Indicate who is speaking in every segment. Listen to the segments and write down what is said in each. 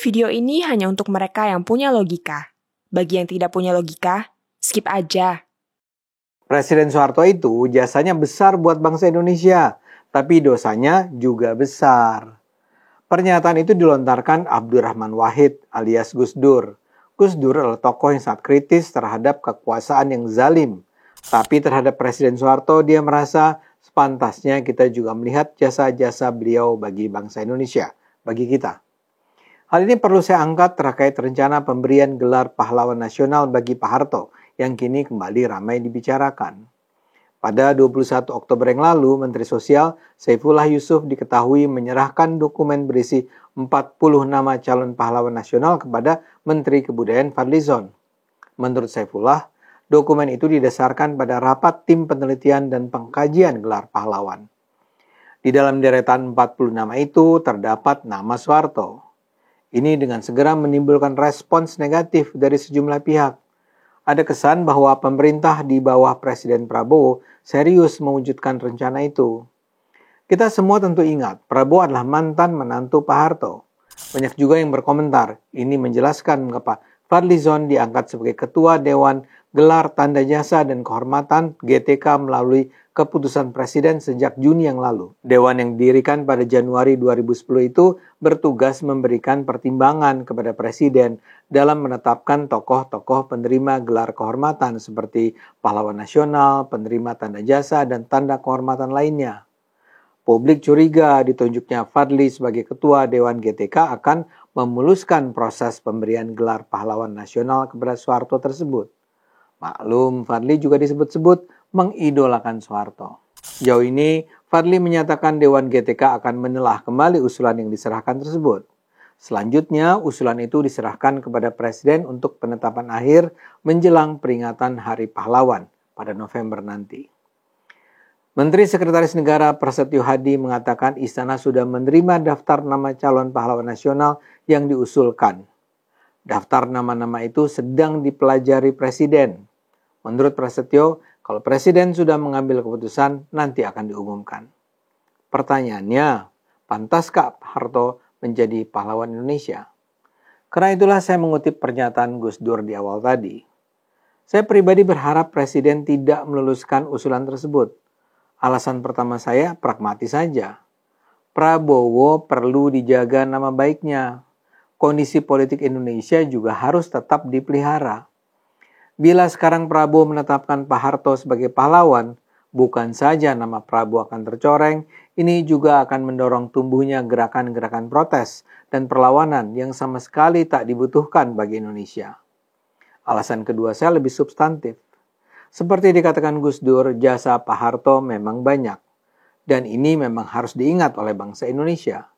Speaker 1: Video ini hanya untuk mereka yang punya logika. Bagi yang tidak punya logika, skip aja.
Speaker 2: Presiden Soeharto itu jasanya besar buat bangsa Indonesia, tapi dosanya juga besar. Pernyataan itu dilontarkan Abdurrahman Wahid alias Gus Dur. Gus Dur adalah tokoh yang sangat kritis terhadap kekuasaan yang zalim. Tapi terhadap Presiden Soeharto dia merasa sepantasnya kita juga melihat jasa-jasa beliau bagi bangsa Indonesia, bagi kita. Hal ini perlu saya angkat terkait rencana pemberian gelar pahlawan nasional bagi Pak Harto yang kini kembali ramai dibicarakan. Pada 21 Oktober yang lalu, Menteri Sosial Saifullah Yusuf diketahui menyerahkan dokumen berisi 40 nama calon pahlawan nasional kepada Menteri Kebudayaan Fadlizon. Menurut Saifullah, dokumen itu didasarkan pada rapat tim penelitian dan pengkajian gelar pahlawan. Di dalam deretan 40 nama itu terdapat nama Soeharto. Ini dengan segera menimbulkan respons negatif dari sejumlah pihak. Ada kesan bahwa pemerintah di bawah Presiden Prabowo serius mewujudkan rencana itu. Kita semua tentu ingat, Prabowo adalah mantan menantu Pak Harto. Banyak juga yang berkomentar, ini menjelaskan mengapa Fadlizon diangkat sebagai Ketua Dewan Gelar Tanda Jasa dan Kehormatan GTK melalui keputusan Presiden sejak Juni yang lalu. Dewan yang didirikan pada Januari 2010 itu bertugas memberikan pertimbangan kepada Presiden dalam menetapkan tokoh-tokoh penerima gelar kehormatan seperti pahlawan nasional, penerima tanda jasa, dan tanda kehormatan lainnya. Publik curiga ditunjuknya Fadli sebagai Ketua Dewan GTK akan memuluskan proses pemberian gelar pahlawan nasional kepada Soeharto tersebut. Maklum, Fadli juga disebut-sebut mengidolakan Soeharto. Sejauh ini, Fadli menyatakan Dewan GTK akan menelah kembali usulan yang diserahkan tersebut. Selanjutnya, usulan itu diserahkan kepada Presiden untuk penetapan akhir menjelang peringatan Hari Pahlawan pada November nanti. Menteri Sekretaris Negara Prasetyo Hadi mengatakan istana sudah menerima daftar nama calon pahlawan nasional yang diusulkan. Daftar nama-nama itu sedang dipelajari Presiden. Menurut Prasetyo, kalau Presiden sudah mengambil keputusan, nanti akan diumumkan. Pertanyaannya, pantaskah Pak Harto menjadi pahlawan Indonesia? Karena itulah saya mengutip pernyataan Gus Dur di awal tadi. Saya pribadi berharap Presiden tidak meluluskan usulan tersebut. Alasan pertama saya pragmatis saja. Prabowo perlu dijaga nama baiknya. Kondisi politik Indonesia juga harus tetap dipelihara. Bila sekarang Prabowo menetapkan Pak Harto sebagai pahlawan, bukan saja nama Prabowo akan tercoreng, ini juga akan mendorong tumbuhnya gerakan-gerakan protes dan perlawanan yang sama sekali tak dibutuhkan bagi Indonesia. Alasan kedua saya lebih substantif. Seperti dikatakan Gus Dur, jasa Pak Harto memang banyak. Dan ini memang harus diingat oleh bangsa Indonesia.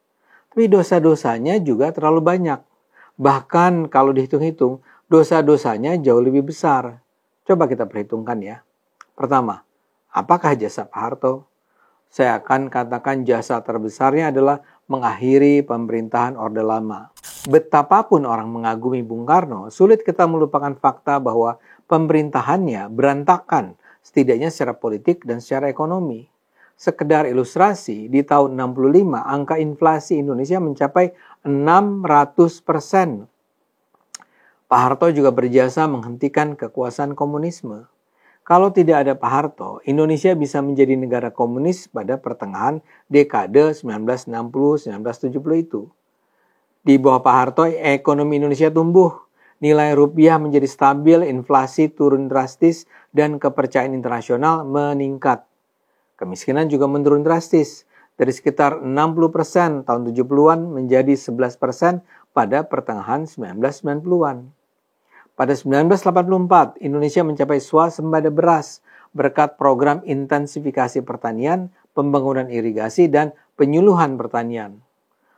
Speaker 2: Tapi dosa-dosanya juga terlalu banyak. Bahkan kalau dihitung-hitung, dosa-dosanya jauh lebih besar. Coba kita perhitungkan ya. Pertama, apakah jasa Pak Harto? Saya akan katakan jasa terbesarnya adalah mengakhiri pemerintahan Orde Lama. Betapapun orang mengagumi Bung Karno, sulit kita melupakan fakta bahwa pemerintahannya berantakan, setidaknya secara politik dan secara ekonomi. Sekedar ilustrasi, di tahun 65 angka inflasi Indonesia mencapai 600%. Pak Harto juga berjasa menghentikan kekuasaan komunisme. Kalau tidak ada Pak Harto, Indonesia bisa menjadi negara komunis pada pertengahan dekade 1960-1970 itu. Di bawah Pak Harto, ekonomi Indonesia tumbuh, nilai rupiah menjadi stabil, inflasi turun drastis, dan kepercayaan internasional meningkat. Kemiskinan juga menurun drastis, dari sekitar 60% tahun 70-an menjadi 11% pada pertengahan 1990-an. Pada 1984, Indonesia mencapai swasembada beras berkat program intensifikasi pertanian, pembangunan irigasi, dan penyuluhan pertanian.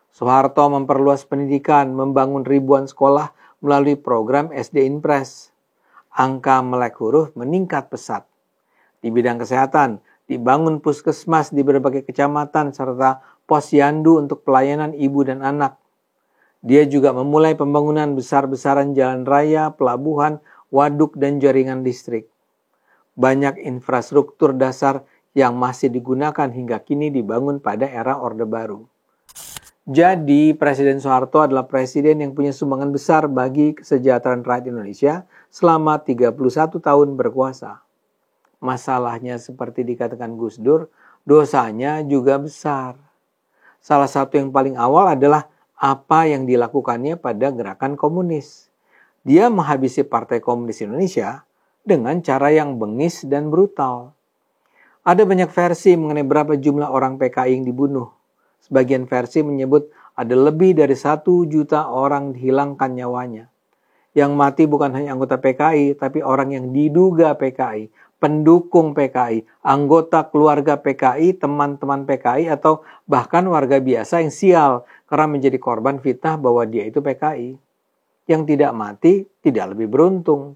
Speaker 2: Soeharto memperluas pendidikan, membangun ribuan sekolah melalui program SD Impres. Angka melek huruf meningkat pesat. Di bidang kesehatan, dibangun puskesmas di berbagai kecamatan serta posyandu untuk pelayanan ibu dan anak. Dia juga memulai pembangunan besar-besaran jalan raya, pelabuhan, waduk, dan jaringan listrik. Banyak infrastruktur dasar yang masih digunakan hingga kini dibangun pada era Orde Baru. Jadi, Presiden Soeharto adalah presiden yang punya sumbangan besar bagi kesejahteraan rakyat Indonesia selama 31 tahun berkuasa. Masalahnya seperti dikatakan Gus Dur, dosanya juga besar. Salah satu yang paling awal adalah apa yang dilakukannya pada gerakan komunis. Dia menghabisi Partai Komunis Indonesia dengan cara yang bengis dan brutal. Ada banyak versi mengenai berapa jumlah orang PKI yang dibunuh. Sebagian versi menyebut ada lebih dari 1 juta orang dihilangkan nyawanya. Yang mati bukan hanya anggota PKI, tapi orang yang diduga PKI, pendukung PKI, anggota keluarga PKI, teman-teman PKI, atau bahkan warga biasa yang sial karena menjadi korban fitnah bahwa dia itu PKI. Yang tidak mati tidak lebih beruntung.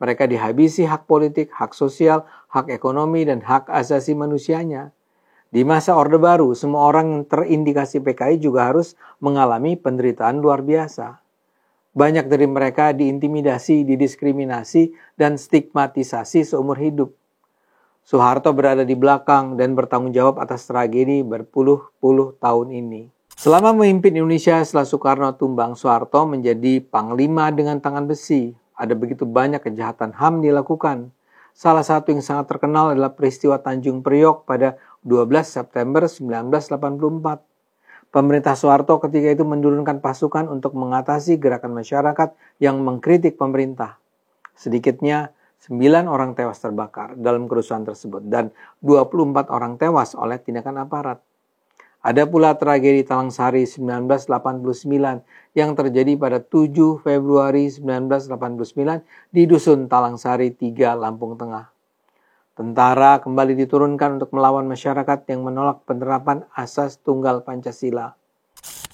Speaker 2: Mereka dihabisi hak politik, hak sosial, hak ekonomi, dan hak asasi manusianya. Di masa Orde Baru, semua orang yang terindikasi PKI juga harus mengalami penderitaan luar biasa. Banyak dari mereka diintimidasi, didiskriminasi, dan stigmatisasi seumur hidup. Soeharto berada di belakang dan bertanggung jawab atas tragedi berpuluh-puluh tahun ini. Selama memimpin Indonesia setelah Soekarno tumbang, Soeharto menjadi panglima dengan tangan besi. Ada begitu banyak kejahatan HAM dilakukan. Salah satu yang sangat terkenal adalah peristiwa Tanjung Priok pada 12 September 1984. Pemerintah Soeharto ketika itu menurunkan pasukan untuk mengatasi gerakan masyarakat yang mengkritik pemerintah. Sedikitnya 9 orang tewas terbakar dalam kerusuhan tersebut dan 24 orang tewas oleh tindakan aparat. Ada pula tragedi Talang Sari 1989 yang terjadi pada 7 Februari 1989 di Dusun Talang Sari 3, Lampung Tengah. Tentara kembali diturunkan untuk melawan masyarakat yang menolak penerapan asas tunggal Pancasila.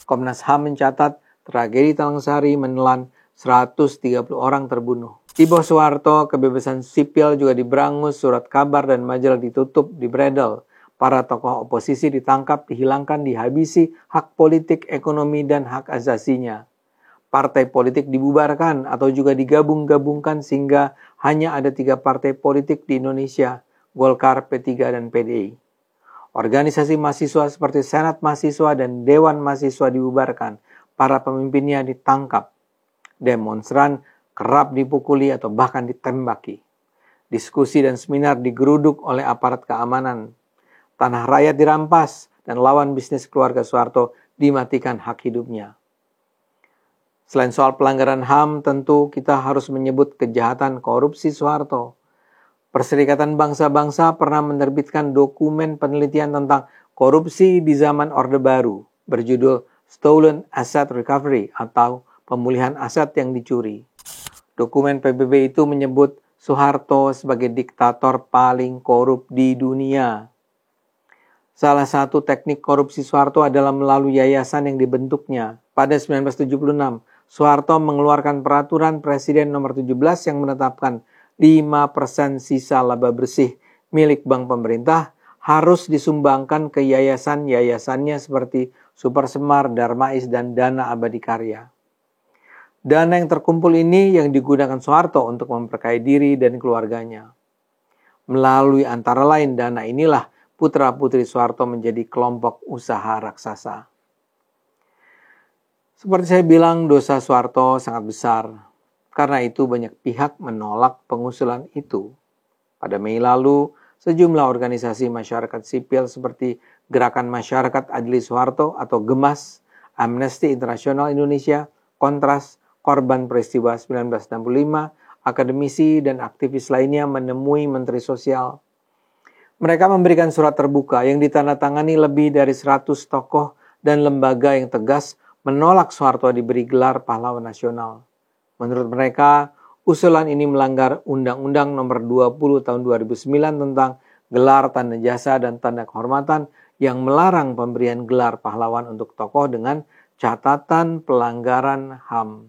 Speaker 2: Komnas HAM mencatat tragedi Talang Sari menelan 130 orang terbunuh. Di bawah Soeharto, kebebasan sipil juga diberangus, surat kabar dan majalah ditutup, dibredel. Para tokoh oposisi ditangkap, dihilangkan, dihabisi hak politik, ekonomi, dan hak asasinya. Partai politik dibubarkan atau juga digabung-gabungkan sehingga hanya ada 3 partai politik di Indonesia, Golkar, P3, dan PDI. Organisasi mahasiswa seperti Senat Mahasiswa dan Dewan Mahasiswa dibubarkan, para pemimpinnya ditangkap. Demonstran kerap dipukuli atau bahkan ditembaki. Diskusi dan seminar digeruduk oleh aparat keamanan. Tanah rakyat dirampas dan lawan bisnis keluarga Soeharto dimatikan hak hidupnya. Selain soal pelanggaran HAM, tentu kita harus menyebut kejahatan korupsi Soeharto. Perserikatan Bangsa-Bangsa pernah menerbitkan dokumen penelitian tentang korupsi di zaman Orde Baru berjudul Stolen Asset Recovery atau pemulihan aset yang dicuri. Dokumen PBB itu menyebut Soeharto sebagai diktator paling korup di dunia. Salah satu teknik korupsi Soeharto adalah melalui yayasan yang dibentuknya. Pada 1976, Soeharto mengeluarkan peraturan Presiden nomor 17 yang menetapkan 5% sisa laba bersih milik bank pemerintah harus disumbangkan ke yayasan-yayasannya seperti Super Semar, Darmais, dan Dana Abadi Karya. Dana yang terkumpul ini yang digunakan Soeharto untuk memperkaya diri dan keluarganya. Melalui antara lain dana inilah putra-putri Soeharto menjadi kelompok usaha raksasa. Seperti saya bilang, dosa Soeharto sangat besar. Karena itu banyak pihak menolak pengusulan itu. Pada Mei lalu, sejumlah organisasi masyarakat sipil seperti Gerakan Masyarakat Adili Soeharto atau GEMAS, Amnesty International Indonesia, Kontras, Korban Peristiwa 1965, akademisi dan aktivis lainnya menemui Menteri Sosial. Mereka memberikan surat terbuka yang ditandatangani lebih dari 100 tokoh dan lembaga yang tegas menolak Soeharto diberi gelar pahlawan nasional. Menurut mereka, usulan ini melanggar Undang-Undang Nomor 20 Tahun 2009 tentang gelar tanda jasa dan tanda kehormatan yang melarang pemberian gelar pahlawan untuk tokoh dengan catatan pelanggaran HAM.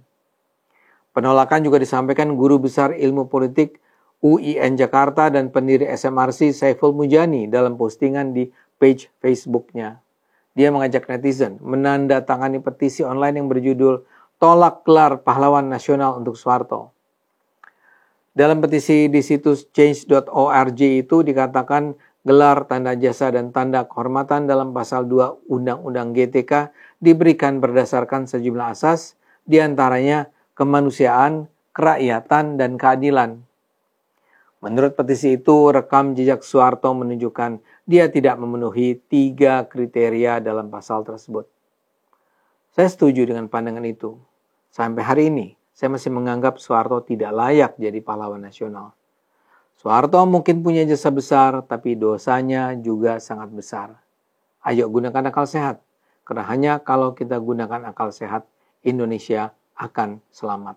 Speaker 2: Penolakan juga disampaikan Guru Besar Ilmu Politik UIN Jakarta dan pendiri SMRC Saiful Mujani dalam postingan di page Facebooknya. Dia mengajak netizen menandatangani petisi online yang berjudul Tolak Gelar Pahlawan Nasional untuk Soeharto. Dalam petisi di situs change.org itu dikatakan gelar tanda jasa dan tanda kehormatan dalam pasal 2 Undang-Undang GTK diberikan berdasarkan sejumlah asas, diantaranya kemanusiaan, kerakyatan, dan keadilan. Menurut petisi itu, rekam jejak Soeharto menunjukkan dia tidak memenuhi 3 kriteria dalam pasal tersebut. Saya setuju dengan pandangan itu. Sampai hari ini, saya masih menganggap Soeharto tidak layak jadi pahlawan nasional. Soeharto mungkin punya jasa besar, tapi dosanya juga sangat besar. Ayo gunakan akal sehat, karena hanya kalau kita gunakan akal sehat, Indonesia akan selamat.